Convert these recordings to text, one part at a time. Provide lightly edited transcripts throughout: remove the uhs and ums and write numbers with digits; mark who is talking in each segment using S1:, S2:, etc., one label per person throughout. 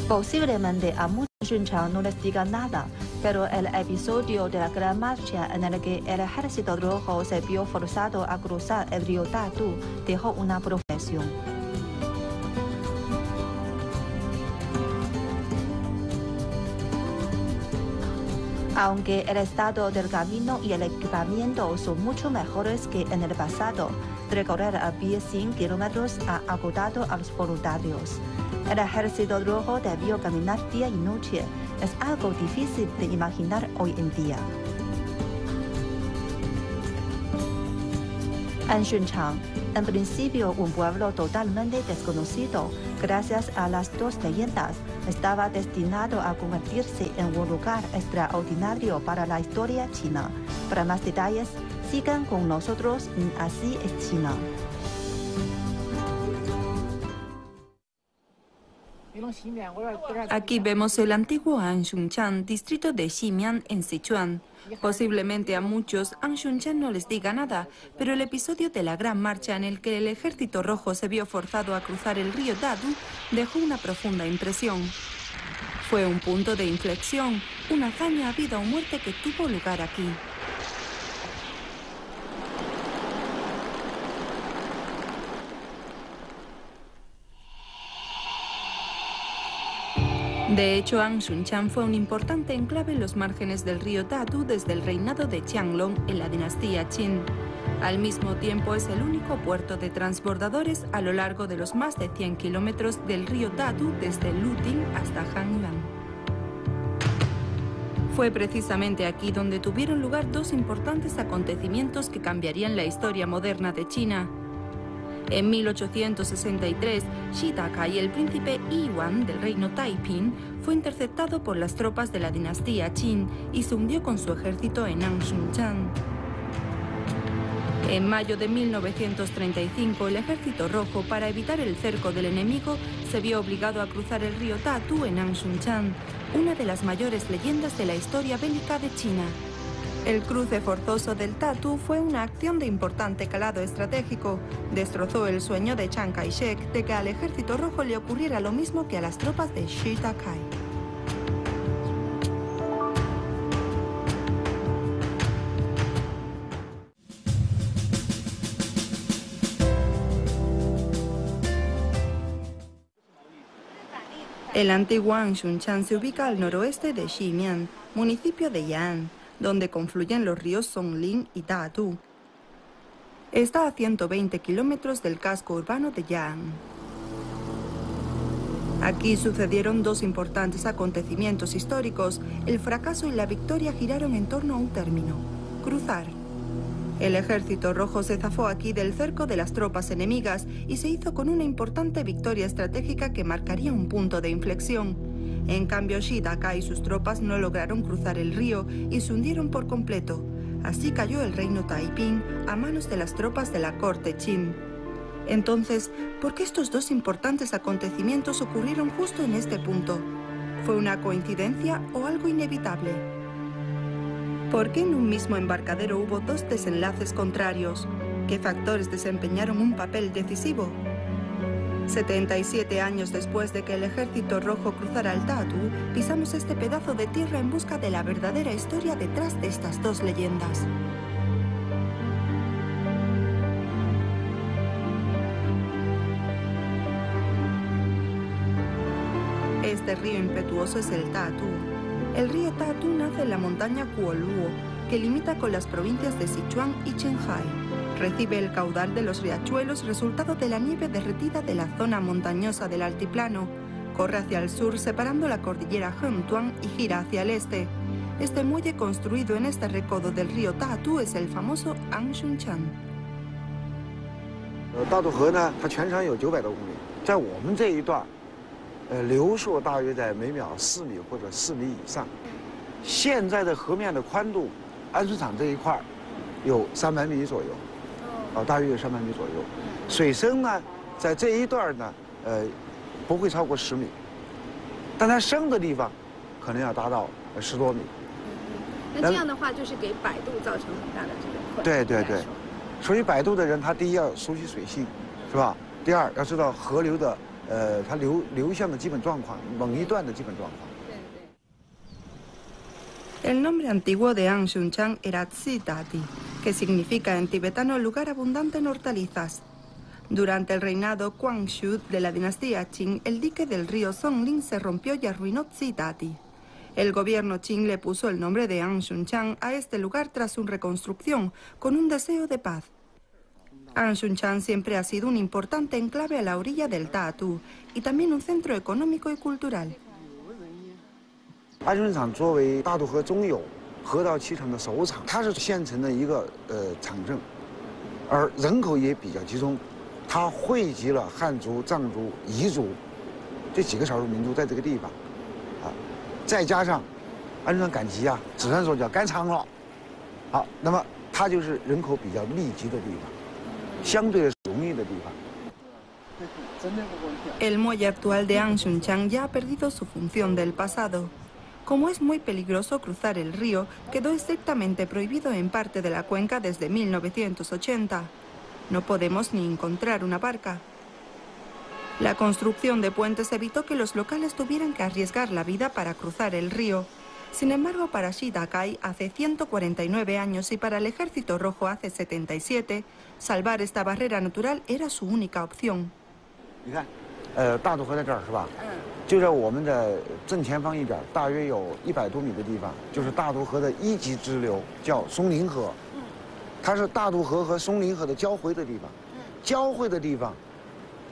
S1: Posiblemente a muchos Xunshan no les diga nada, pero el episodio de la Gran Marcha en el que el Ejército Rojo se vio forzado a cruzar el río Dadu dejó una profesión. Aunque el estado del camino y el equipamiento son mucho mejores que en el pasado, recorrer a pie 100 kilómetros ha agotado a los voluntarios. El Ejército Rojo debió caminar día y noche. Es algo difícil de imaginar hoy en día. En Xunshan, en principio un pueblo totalmente desconocido, gracias a las dos leyendas, estaba destinado a convertirse en un lugar extraordinario para la historia china. Para más detalles, sigan con nosotros en Así es China.
S2: Aquí vemos el antiguo Anshunchan, distrito de Ximian, en Sichuan. Posiblemente a muchos Anshunchan no les diga nada, pero el episodio de la Gran Marcha en el que el Ejército Rojo se vio forzado a cruzar el río Dadu dejó una profunda impresión. Fue un punto de inflexión, una hazaña a vida o muerte que tuvo lugar aquí. De hecho, Anshunchan fue un importante enclave en los márgenes del río Dadu desde el reinado de Qianlong en la dinastía Qin. Al mismo tiempo, es el único puerto de transbordadores a lo largo de los más de 100 kilómetros del río Dadu desde Luting hasta Hanyuan. Fue precisamente aquí donde tuvieron lugar dos importantes acontecimientos que cambiarían la historia moderna de China. En 1863, Shi Dakai, el príncipe Yuan del reino Taiping, fue interceptado por las tropas de la dinastía Qin y se hundió con su ejército en Anshunchan. En mayo de 1935, el Ejército Rojo, para evitar el cerco del enemigo, se vio obligado a cruzar el río Dadu en Anshunchan, una de las mayores leyendas de la historia bélica de China. El cruce forzoso del Dadu fue una acción de importante calado estratégico. Destrozó el sueño de Chiang Kai-shek de que al Ejército Rojo le ocurriera lo mismo que a las tropas de Shi Dakai. El antiguo Anshunchan se ubica al noroeste de Ximian, municipio de Yan, donde confluyen los ríos Songling y Dadu. Está a 120 kilómetros del casco urbano de Yan. Aquí sucedieron dos importantes acontecimientos históricos. El fracaso y la victoria giraron en torno a un término: cruzar. El Ejército Rojo se zafó aquí del cerco de las tropas enemigas y se hizo con una importante victoria estratégica que marcaría un punto de inflexión. En cambio, Shi Dakai y sus tropas no lograron cruzar el río y se hundieron por completo. Así cayó el reino Taiping a manos de las tropas de la corte Qin. Entonces, ¿por qué estos dos importantes acontecimientos ocurrieron justo en este punto? ¿Fue una coincidencia o algo inevitable? ¿Por qué en un mismo embarcadero hubo dos desenlaces contrarios? ¿Qué factores desempeñaron un papel decisivo? 77 años después de que el Ejército Rojo cruzara el Dadu, pisamos este pedazo de tierra en busca de la verdadera historia detrás de estas dos leyendas. Este río impetuoso es el Dadu. El río Dadu nace en la montaña Kuoluo, que limita con las provincias de Sichuan y Qinghai. Recibe el caudal de los riachuelos resultado de la nieve derretida de la zona montañosa del altiplano. Corre hacia el sur separando la cordillera Hengtuan y gira hacia el este. Este muelle construido en este recodo del río Dadu es el famoso Anshunchan.
S3: Dadu 河呢，它全长有900多公里，在我们这一段，流速大约在每秒4米或者4米以上。现在的河面的宽度，安水厂这一块有300米左右。 大约有300米左右，水深呢，在这一段呢，不会超过10米，但它深的地方，可能要达到10多米。
S4: 那这样的话，就是给摆渡造成很大的这个困难。
S3: 对对对，所以摆渡的人，他第一要熟悉水性，是吧？第二要知道河流的它流向的基本状况，某一段的基本状况。
S2: El nombre antiguo de Anshunchang era Tsidati, que significa en tibetano lugar abundante en hortalizas. Durante el reinado Kwangshu de la dinastía Qing, el dique del río Songling se rompió y arruinó Tsidati. El gobierno Qing le puso el nombre de Anshunchang a este lugar tras su reconstrucción, con un deseo de paz. Anshunchang siempre ha sido un importante enclave a la orilla del Tatu y también un centro económico y cultural.
S3: 安顺场作为大渡河中游河道7城的首场，它是县城的一个场镇，而人口也比较集中，它汇集了汉族、藏族、彝族这几个少数民族在这个地方，再加上安顺场赶集啊，只能说叫赶场了，好，那么它就是人口比较密集的地方，相对容易的地方。
S2: El muelle actual de Anshunchang ya ha perdido su función del pasado. Como es muy peligroso cruzar el río, quedó estrictamente prohibido en parte de la cuenca desde 1980. No podemos ni encontrar una barca. La construcción de puentes evitó que los locales tuvieran que arriesgar la vida para cruzar el río. Sin embargo, para Shidakai hace 149 años y para el Ejército Rojo hace 77, salvar esta barrera natural era su única opción.
S3: 你看，大渡河在这儿是吧？就在我们的正前方一点，大约有100多米的地方，就是大渡河的1级支流，叫松林河。它是大渡河和松林河的交汇的地方。交汇的地方，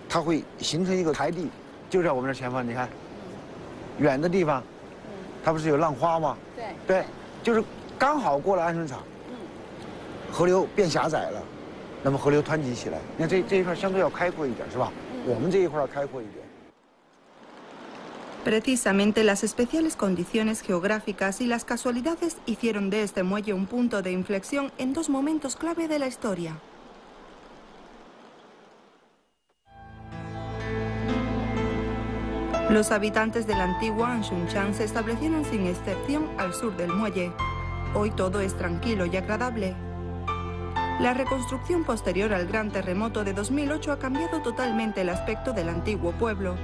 S3: 它会形成一个台地，就在我们这前方。你看，远的地方，它不是有浪花吗？对，就是刚好过了安顺场，河流变狭窄了，那么河流湍急起来。你看这一块相对要开阔一点，是吧？我们这一块要开阔一点。
S2: Precisamente las especiales condiciones geográficas y las casualidades hicieron de este muelle un punto de inflexión en dos momentos clave de la historia. Los habitantes del antiguo Anshunchang se establecieron sin excepción al sur del muelle. Hoy todo es tranquilo y agradable. La reconstrucción posterior al gran terremoto de 2008 ha cambiado totalmente el aspecto del antiguo pueblo.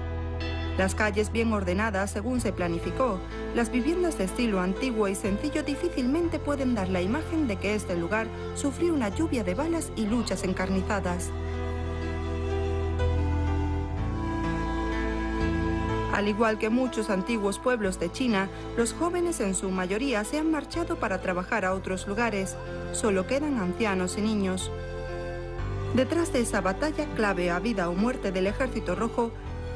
S2: Las calles bien ordenadas según se planificó, las viviendas de estilo antiguo y sencillo difícilmente pueden dar la imagen de que este lugar sufrió una lluvia de balas y luchas encarnizadas. Al igual que muchos antiguos pueblos de China, los jóvenes en su mayoría se han marchado para trabajar a otros lugares. Solo quedan ancianos y niños. Detrás de esa batalla clave a vida o muerte del Ejército Rojo,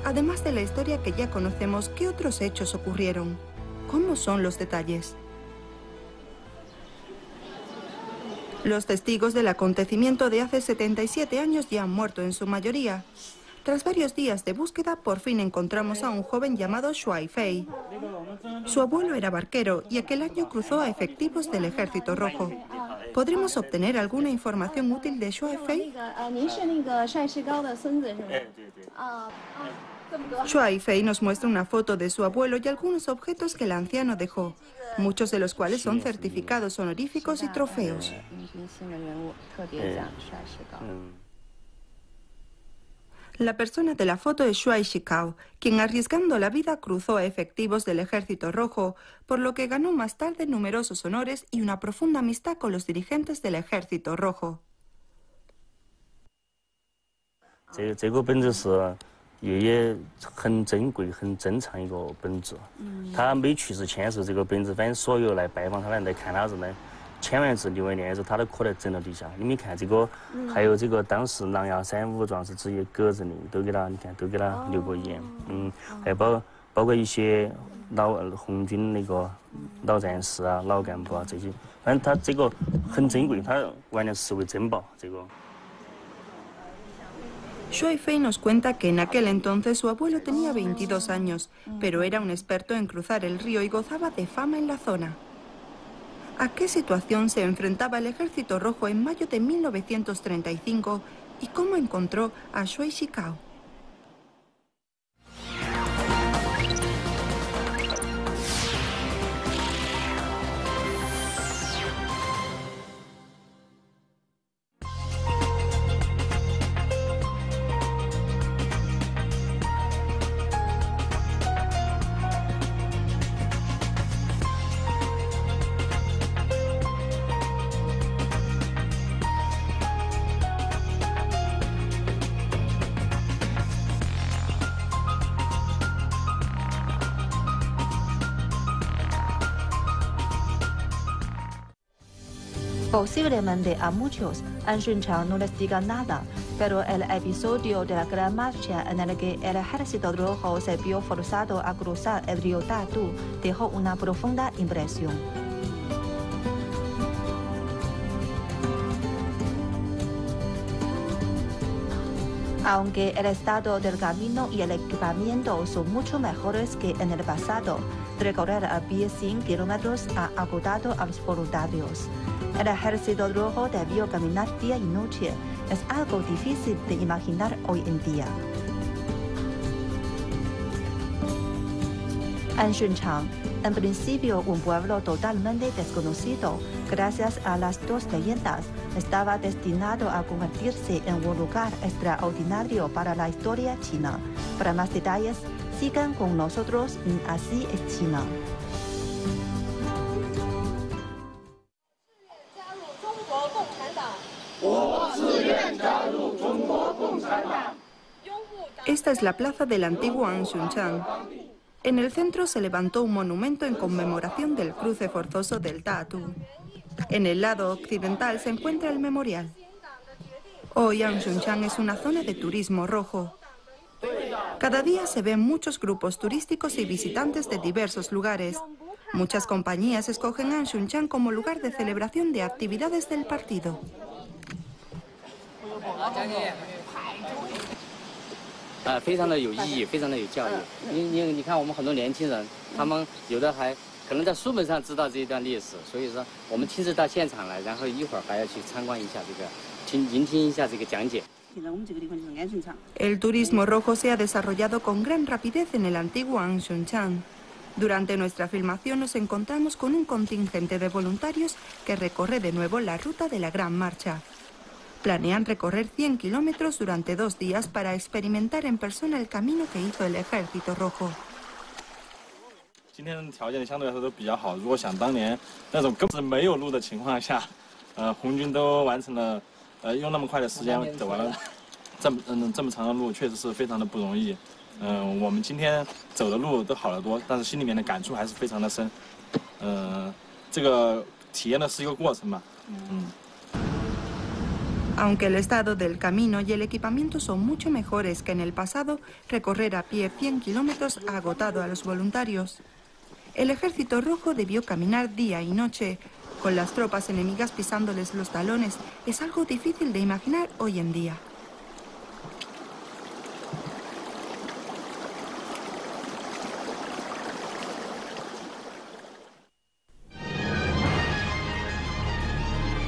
S2: además de la historia que ya conocemos, ¿qué otros hechos ocurrieron? ¿Cómo son los detalles? Los testigos del acontecimiento de hace 77 años ya han muerto en su mayoría. Tras varios días de búsqueda, por fin encontramos a un joven llamado Shuai Fei. Su abuelo era barquero y aquel año cruzó a efectivos del Ejército Rojo. ¿Podremos obtener alguna información útil de Shuai Fei? Shuai Fei nos muestra una foto de su abuelo y algunos objetos que el anciano dejó, muchos de los cuales son certificados honoríficos y trofeos. La persona de la foto es Shuai Shikao, quien arriesgando la vida cruzó a efectivos del Ejército Rojo, por lo que ganó más tarde numerosos honores y una profunda amistad con los dirigentes del Ejército Rojo.
S5: 这个本子是爷爷很珍贵、很珍藏一个本子。他没去世前是这个本子，反正所有来拜访他的人来看他人呢，签完字、留完念之后，他都刻在整了底下。你们看这个，还有这个当时狼牙山武装是直接格子的，都给他，你看都给他留过言。还包括一些红军那个老战士啊、老干部啊这些，反正他这个很珍贵，他完全视为珍宝。这个。
S2: Shuai Fei nos cuenta que en aquel entonces su abuelo tenía 22 años, pero era un experto en cruzar el río y gozaba de fama en la zona. ¿A qué situación se enfrentaba el Ejército Rojo en mayo de 1935 y cómo encontró a Shuai Shikao?
S1: Posiblemente a muchos An Shunchang no les diga nada, pero el episodio de la Gran Marcha en el que el Ejército Rojo se vio forzado a cruzar el río Tatu dejó una profunda impresión. Aunque el estado del camino y el equipamiento son mucho mejores que en el pasado, recorrer a pie 100 kilómetros ha agotado a los voluntarios. El Ejército Rojo debió caminar día y noche. Es algo difícil de imaginar hoy en día. An Shunchang, en principio un pueblo totalmente desconocido, gracias a las dos leyendas, estaba destinado a convertirse en un lugar extraordinario para la historia china. Para más detalles, sigan con nosotros en Así es China.
S2: Esta es la plaza del antiguo An Shunchang. En el centro se levantó un monumento en conmemoración del cruce forzoso del Tatu. En el lado occidental se encuentra el memorial. Hoy An Shunchang es una zona de turismo rojo. Cada día se ven muchos grupos turísticos y visitantes de diversos lugares. Muchas compañías escogen An Shunchang como lugar de celebración de actividades del partido.
S6: 非常的有意义，非常的有教育。你看，我们很多年轻人，他们有的还可能在书本上知道这一段历史，所以说我们亲自到现场来，然后一会儿还要去参观一下这个，聆听一下这个讲解。
S2: El turismo rojo se ha desarrollado con gran rapidez en el antiguo An Shunchang. Durante nuestra filmación nos encontramos con un contingente de voluntarios que recorre de nuevo la ruta de la Gran Marcha. Planean recorrer 100 kilómetros durante 2 días para experimentar en persona el camino que hizo el Ejército Rojo.
S7: 今天条件相对来说都比较好，如果想当年那种根本没有路的情况下，红军都完成了，用那么快的时间走完了这么长的路，确实是非常的不容易。我们今天走的路都好得多，但是心里面的感触还是非常的深。这个体验的是一个过程嘛。
S2: Aunque el estado del camino y el equipamiento son mucho mejores que en el pasado, recorrer a pie 100 kilómetros ha agotado a los voluntarios. El Ejército Rojo debió caminar día y noche. Con las tropas enemigas pisándoles los talones, es algo difícil de imaginar hoy en día.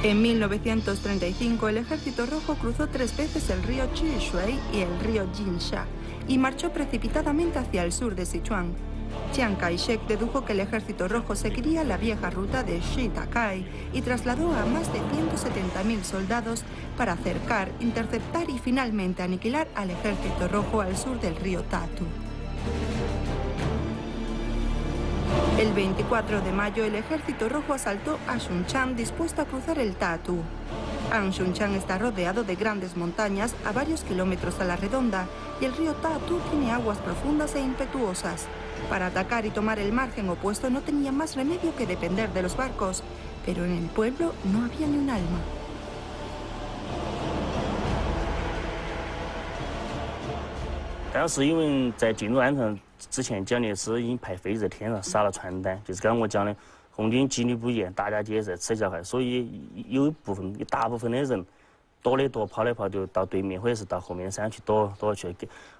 S2: En 1935 el Ejército Rojo cruzó 3 veces el río Chishui y el río Jinsha y marchó precipitadamente hacia el sur de Sichuan. Chiang Kai-shek dedujo que el Ejército Rojo seguiría la vieja ruta de Shi-Ta-kai y trasladó a más de 170.000 soldados para acercar, interceptar y finalmente aniquilar al Ejército Rojo al sur del río Tatu. El 24 de mayo el Ejército Rojo asaltó a Shunchang dispuesto a cruzar el Tatu. An Shunchang está rodeado de grandes montañas a varios kilómetros a la redonda y el río Tatu tiene aguas profundas e impetuosas. Para atacar y tomar el margen opuesto no tenía más remedio que depender de los barcos, pero en el pueblo no había ni un alma.
S5: 当时因为在进入安顺之前，蒋介石已经派飞机在天上撒了传单，就是刚刚我讲的，红军纪律不严，大家皆是吃小孩，所以有一大部分的人躲的躲，跑的跑，就到对面或者是到后面山去躲去，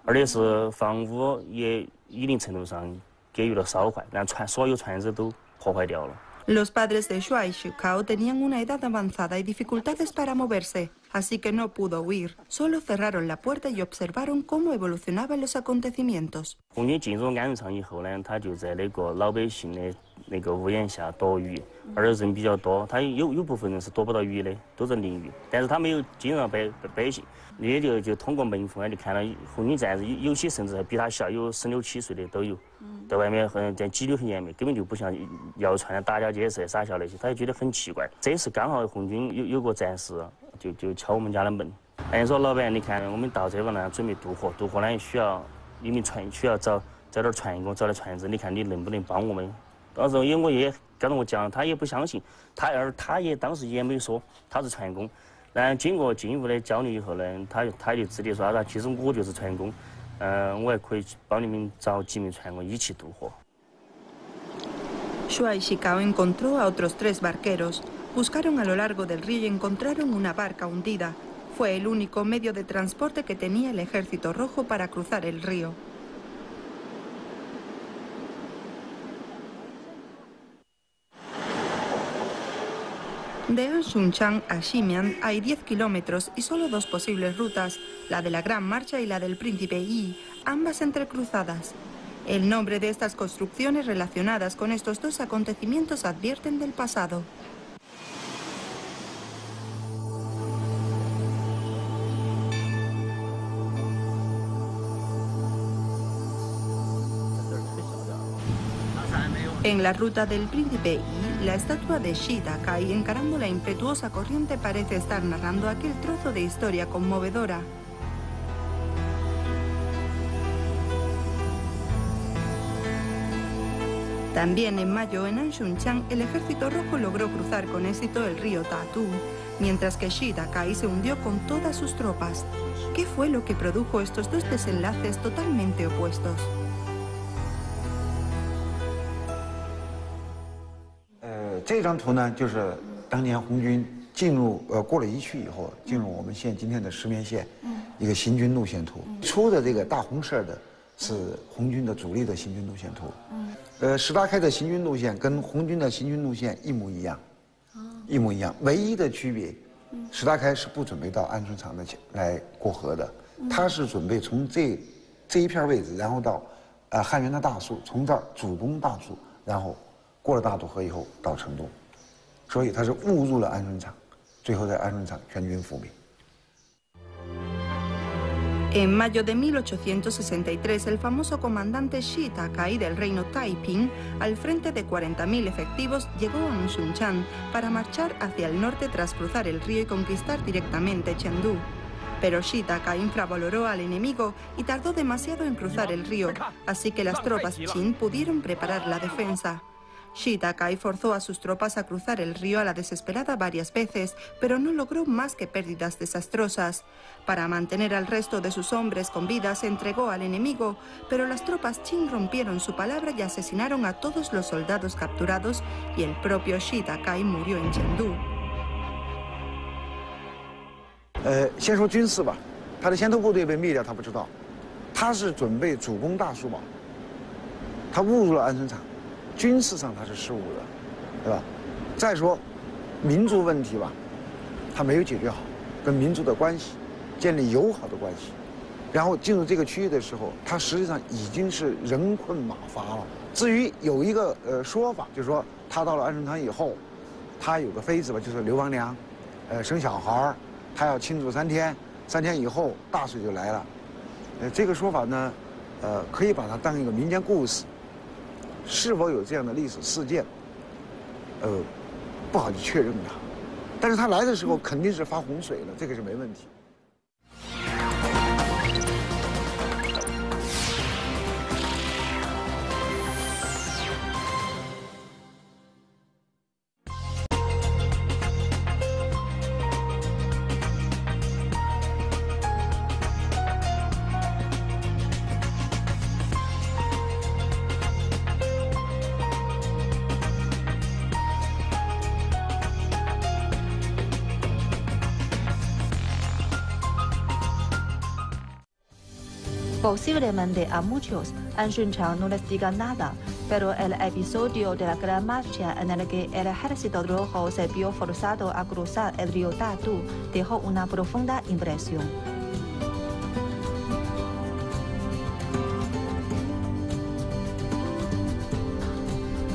S5: 而且是房屋也一定程度上给予了烧坏，让所有船只都破坏掉了。
S2: Los padres de Shuai Shukao tenían una edad avanzada y dificultades para moverse, así que no pudo huir. Solo cerraron la puerta y observaron cómo evolucionaban los acontecimientos.
S5: 红军进入安顺场以后呢，他就在那个老百姓的那个屋檐下躲雨，而人比较多，他有部分人是躲不到雨的，都在淋雨，但是他没有惊扰百姓。也就通过门户呢，就看到红军战士，有些甚至还比他小，有16、17岁的都有，在外面这纪律很严密，根本就不像谣传的打家劫舍、傻笑那些，他就觉得很奇怪。这次刚好红军有个战士就敲我们家的门，人说老板，你看我们到这边呢，准备渡河呢需要你们船需要找点船给我找点船只，你看你能不能帮我们到时候我也跟着我讲，他也不相信，他也当时也没说他是船工。然后经过进一步的交流以后呢，他就直接说其实我就是船工，我还可以帮你们找几名船工一起渡河。
S2: Shuai Shikao encontró a otros 3 barqueros. Buscaron a lo largo del río y encontraron una barca hundida. Fue el único medio de transporte que tenía el Ejército Rojo para cruzar el río. De Anshunchan a Ximian hay 10 kilómetros y solo 2 posibles rutas, la de la Gran Marcha y la del Príncipe Yi, ambas entrecruzadas. El nombre de estas construcciones relacionadas con estos 2 acontecimientos advierten del pasado. En la ruta del Príncipe Yi, la estatua de Shida Kai encarando la impetuosa corriente parece estar narrando aquel trozo de historia conmovedora. También en mayo, en Anshunchan, el Ejército Rojo logró cruzar con éxito el río Tatu, mientras que Shida Kai se hundió con todas sus tropas. ¿Qué fue lo que produjo estos 2 desenlaces totalmente opuestos?
S3: 这张图呢，就是当年红军进入过了一区以后，进入我们县今天的石棉县，一个行军路线图。出的这个大红色的是红军的主力的行军路线图。石达开的行军路线跟红军的行军路线一模一样，一模一样。唯一的区别，石达开是不准备到安顺场的来过河的，他是准备从这一片位置，然后到汉源的大树，从这儿主攻大树，然后 过了大渡河以后到成都，所以他是误入了安顺场，最后在安顺场全军覆灭。
S2: En mayo de 1863, el famoso comandante Shida Kai del reino Taiping, al frente de 40.000 efectivos, llegó a Anshunchan para marchar hacia el norte tras cruzar el río y conquistar directamente Chengdu. Pero Shida Kai infravaloró al enemigo y tardó demasiado en cruzar el río, así que las tropas Qin pudieron preparar la defensa. Shida Kai forzó a sus tropas a cruzar el río a la desesperada varias veces, pero no logró más que pérdidas desastrosas. Para mantener al resto de sus hombres con vida se entregó al enemigo, pero las tropas Qin rompieron su palabra y asesinaron a todos los soldados capturados y el propio Shida Kai murió en Chengdu.
S3: 先说军事吧，他的先头部队被灭掉，他不知道，他是准备主攻大树堡，他误入了安顺场。 军事上他是失误的，对吧？再说，民族问题吧，他没有解决好，跟民族的关系，建立友好的关系，然后进入这个区域的时候，他实际上已经是人困马乏了。至于有一个说法，就是说他到了安顺场以后，他有个妃子吧，就是刘王娘，生小孩他要庆祝3天，3天以后大水就来了。这个说法呢，可以把它当一个民间故事。 是否有这样的历史事件？不好去确认它，但是他来的时候肯定是发洪水了，这个是没问题。
S1: Posiblemente a muchos Anshunchan no les diga nada, pero el episodio de la Gran Marcha en el que el Ejército Rojo se vio forzado a cruzar el río Tatu dejó una profunda impresión.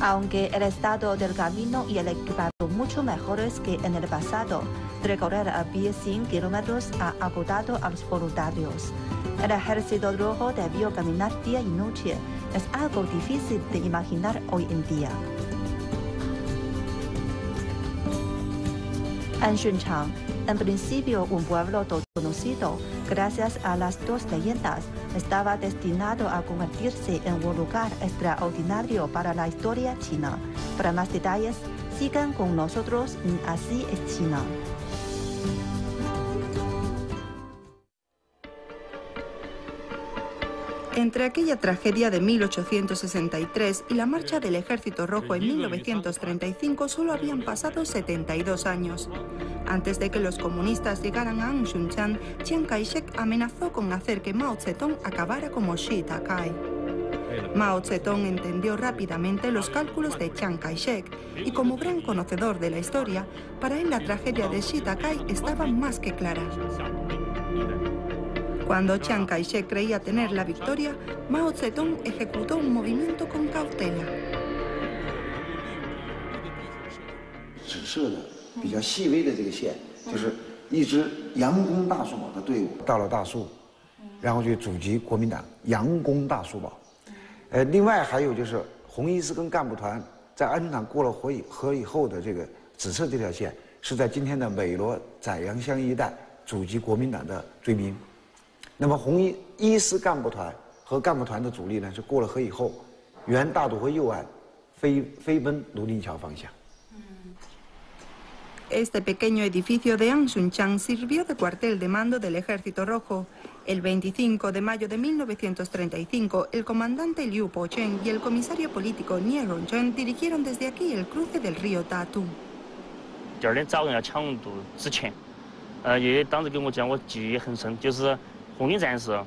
S1: Aunque el estado del camino y el equipamiento mucho mejores que en el pasado, recorrer a pie 100 kilómetros ha agotado a los voluntarios. El Ejército Rojo debió caminar día y noche. Es algo difícil de imaginar hoy en día. Anshunchan, en principio un pueblo desconocido, Gracias a las dos leyendas, estaba destinado a convertirse en un lugar extraordinario para la historia china. Para más detalles, sigan con nosotros en Así es China.
S2: Entre aquella tragedia de 1863 y la marcha del Ejército Rojo en 1935 solo habían pasado 72 años. Antes de que los comunistas llegaran a Anshunchan, Chiang Kai-shek amenazó con hacer que Mao Zedong acabara como Shi Ta-kai. Mao Zedong entendió rápidamente los cálculos de Chiang Kai-shek y, como gran conocedor de la historia, para él la tragedia de Shi Ta-kai estaba más que clara. Cuando Chiang Kai-shek creía tener la victoria, Mao Zedong ejecutó un movimiento con cautela.
S3: 指示的比较细微的这个线，就是一支佯攻大树堡的队伍到了大树，然后去阻击国民党佯攻大树堡。另外还有就是红一师跟干部团在安顺场过了河以后的这个紫色这条线，是在今天的美罗载阳乡一带阻击国民党的追兵。 那么红一师干部团和干部团的主力呢，是过了河以后，沿大渡河右岸飞奔卢林桥方向。
S2: Este pequeño edificio de Anshunchan sirvió de cuartel de mando del Ejército Rojo. El 25 de mayo de 1935, el comandante Liu Pocheng y el comisario político Nie Rongchen dirigieron desde aquí el cruce del río Tatu.
S5: 第二天早上要抢渡之前，爷爷当时跟我讲，我记忆很深，就是 红军战士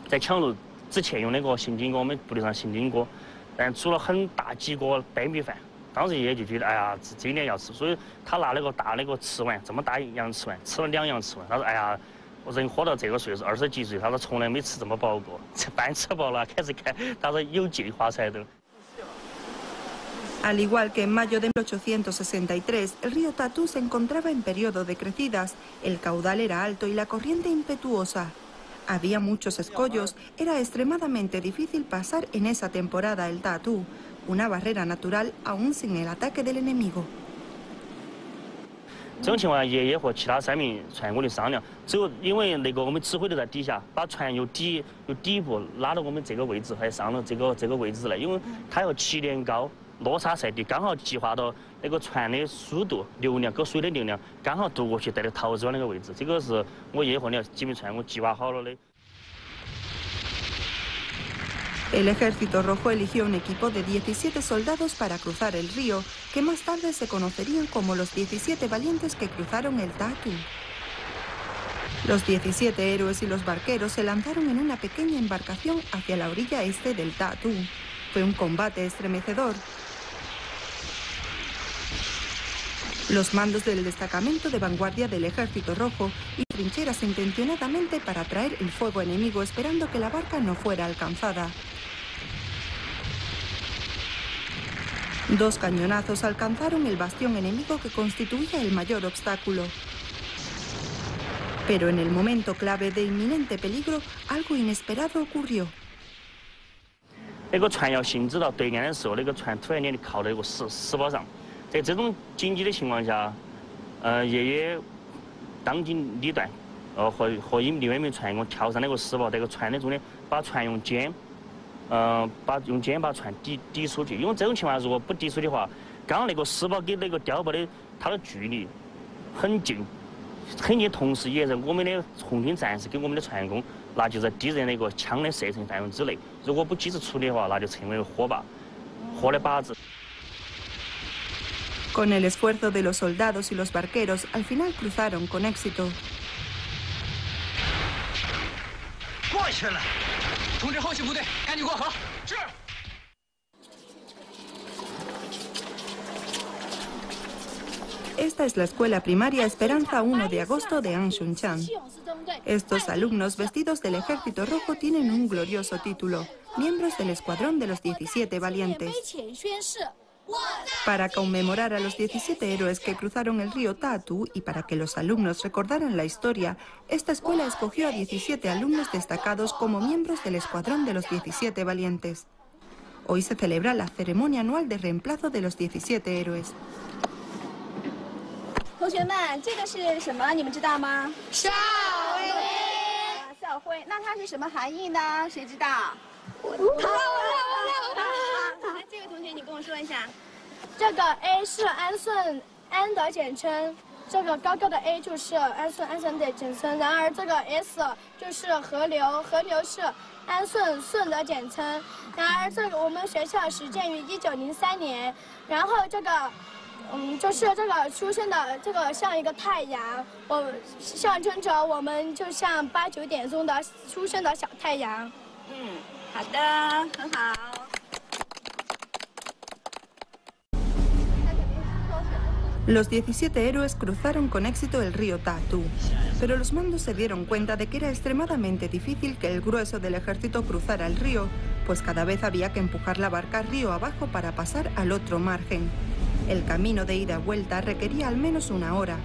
S5: 在抢路之前用那个行军锅，我们部队上行军锅，但煮了很大几锅白米饭。当时爷爷就觉得，哎呀，这一年要吃，所以他拿那个大那个瓷碗，这么大洋瓷碗，吃了2洋瓷碗。他说，哎呀，我人活到这个岁数，20几岁，他说从来没吃这么饱过，这饭吃饱了，开始看，他说有计划才都。
S2: Al igual que en mayo de 1863, el río Tatu se encontraba en periodo de crecidas, el caudal era alto y la corriente impetuosa. Había muchos escollos, era extremadamente difícil pasar en esa temporada el Tatu, una barrera natural aún sin el ataque del enemigo.
S5: 这种情况下，爷爷和其他3名船员我就商量，只有因为那个我们指挥都在底下，把船由底部拉到我们这个位置，还上了这个位置来，因为它要起点高。 落差赛地刚好计划到那个船的速度、流量跟水的流量，刚好渡过去，带到桃子湾那个位置。这个是我爷爷和那几名船员我计划好了的。
S2: El Ejército Rojo eligió un equipo de 17 soldados para cruzar el río, que más tarde se conocerían como los 17 valientes que cruzaron el Tatu. Los 17 héroes y los barqueros se lanzaron en una pequeña embarcación hacia la orilla este del Tatu. Fue un combate estremecedor. Los mandos del destacamento de vanguardia del Ejército Rojo y trincheras intencionadamente para atraer el fuego enemigo esperando que la barca no fuera alcanzada. 2 cañonazos alcanzaron el bastión enemigo que constituía el mayor obstáculo. Pero en el momento clave de inminente peligro, algo inesperado ocurrió.
S5: 那个船要行驶到对岸的时候，那个船突然间靠到一个石堡上。在这种紧急的情况下，爷爷当机立断，和另外一名船员跳上那个石堡，在个船的中间把船用肩把船抵出去。因为这种情况下，如果不抵出的话，刚刚那个石堡跟那个碉堡的它的距离很近，同时也是我们的红军战士跟我们的船员工，那就在敌人那个枪的射程范围之内。如果不及时处理的话，那就成为火的靶子。
S2: Con el esfuerzo de los soldados y los barqueros, al final cruzaron con éxito. Esta es la escuela primaria Esperanza 1 de agosto de Anshunchan. Estos alumnos vestidos del Ejército Rojo tienen un glorioso título, miembros del escuadrón de los 17 valientes. Para conmemorar a los 17 héroes que cruzaron el río Tatu y para que los alumnos recordaran la historia, esta escuela escogió a 17 alumnos destacados como miembros del escuadrón de los 17 valientes. Hoy se celebra la ceremonia anual de reemplazo de los 17 héroes.
S4: 对，那它是什么含义呢？谁知道？我那这位同学，你跟我说一下。
S8: 这个 A 是氨酸氨的简称，这个高高的 A 就是氨酸的简称。然而这个 S 就是河流，河流是氨顺的简称。然而这个我们学校始建于1903年，然后这个。就是这个出生的这个像一个太阳，象征着我们就像8、9点钟的出生的小太阳。
S4: 好的，很好。
S2: Los 17 héroes cruzaron con éxito el río Tatu, pero los mandos se dieron cuenta de que era extremadamente difícil que el grueso del ejército cruzara el río, pues cada vez había que empujar la barca río abajo para pasar al otro margen. El camino de ida y vuelta requería al menos una hora.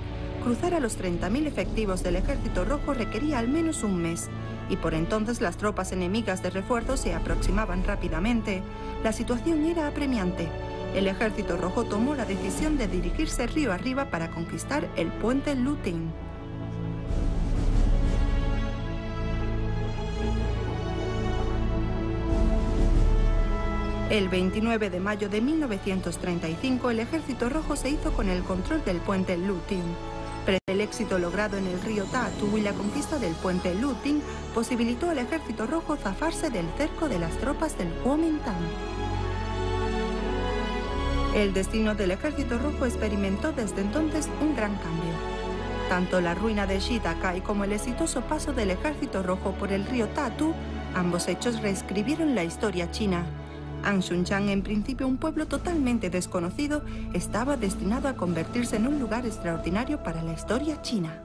S2: Cruzar a los 30.000 efectivos del Ejército Rojo requería al menos un mes. Y por entonces las tropas enemigas de refuerzo se aproximaban rápidamente. La situación era apremiante. El Ejército Rojo tomó la decisión de dirigirse río arriba para conquistar el puente Lutin. El 29 de mayo de 1935, el Ejército Rojo se hizo con el control del puente Lutin. Pero el éxito logrado en el río Tatu y la conquista del puente Lutin posibilitó al Ejército Rojo zafarse del cerco de las tropas del Kuomintang. El destino del Ejército Rojo experimentó desde entonces un gran cambio. Tanto la ruina de Shidakai como el exitoso paso del Ejército Rojo por el río Tatu, ambos hechos reescribieron la historia china. Anshunchan, en principio un pueblo totalmente desconocido, estaba destinado a convertirse en un lugar extraordinario para la historia china.